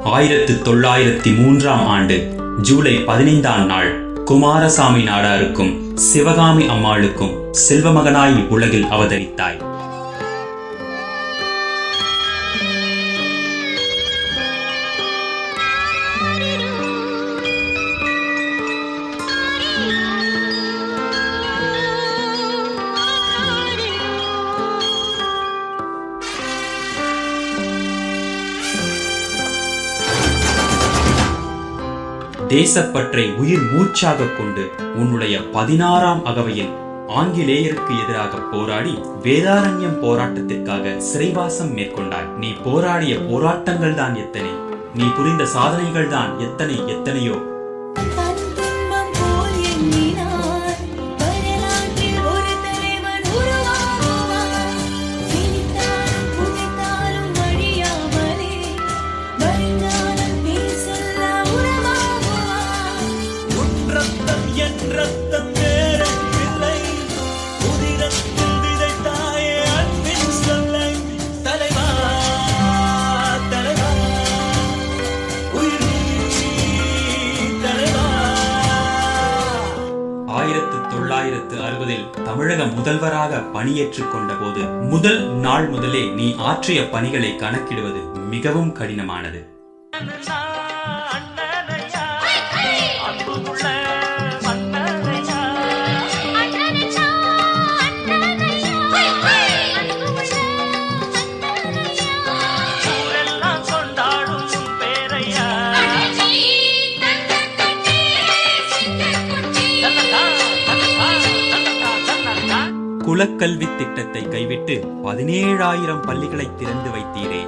1903 ஆண்டு ஜூலை 15 நாள் குமாரசாமி நாடாருக்கும் சிவகாமி அம்மாளுக்கும் செல்வமகனாய் உலகில் அவதரித்தாய். தேசப்பற்றை உயிர் மூச்சாக கொண்டு உன்னுடைய 16ஆம் அகவையில் ஆங்கிலேயருக்கு எதிராக போராடி வேதாரண்யம் போராட்டத்திற்காக சிறைவாசம் மேற்கொண்டாய். நீ போராடிய போராட்டங்கள் தான் எத்தனை, நீ புரிந்த சாதனைகள் தான் எத்தனையோ. தமிழக முதல்வராக பணியேற்றுக் கொண்ட போது முதல் நாள் முதலே நீ ஆற்றிய பணிகளை கணக்கிடுவது மிகவும் கடினமானது. குலக்கல்வி திட்டத்தை கைவிட்டு 17,000 பள்ளிகளை திறந்து வைத்தீரே.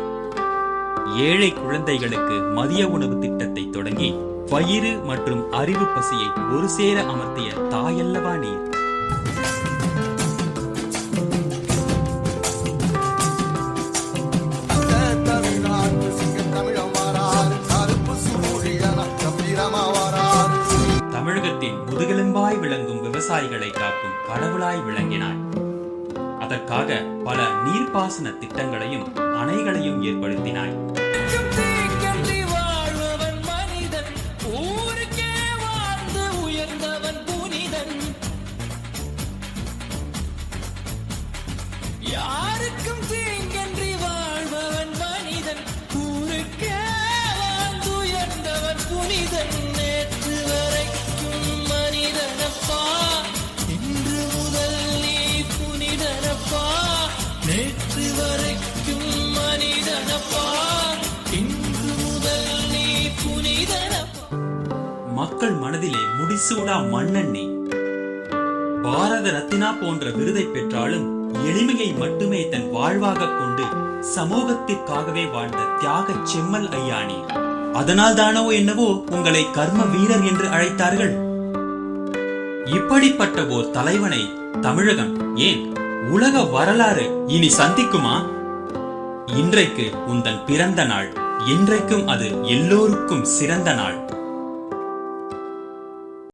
ஏழை குழந்தைகளுக்கு மதிய உணவு திட்டத்தை தொடங்கி வயிறு மற்றும் அறிவு பசியை ஒரு சேர அமர்த்திய தாயல்லவா நீர். தமிழகத்தின் முதுகெலும்பாய் விளங்கும் விவசாயிகளை காக்கும் கடவுளாய் விளங்கினாய். அதற்காக பல நீர்ப்பாசன திட்டங்களையும் அணைகளையும் ஏற்படுத்தினாய். மக்கள் மனதிலே முடிசூடா மன்னன் நீ. பாரத ரத்தினா போன்ற விருதை பெற்றாலும் எளிமையை மட்டுமே தன் வாழ்வாக கொண்டு சமூகத்திற்காகவே வாழ்ந்த தியாக செம்மல் ஐயா நீ. அதனால் தானோ என்னவோ உங்களை கர்ம வீரர் என்று அழைத்தார்கள். இப்படிப்பட்ட ஓர் தலைவனை தமிழகம் ஏன் உலக வரலாறு இனி சந்திக்குமா? இன்றைக்கு உந்தன் பிறந்த நாள், இன்றைக்கும் அது எல்லோருக்கும் சிறந்த நாள்.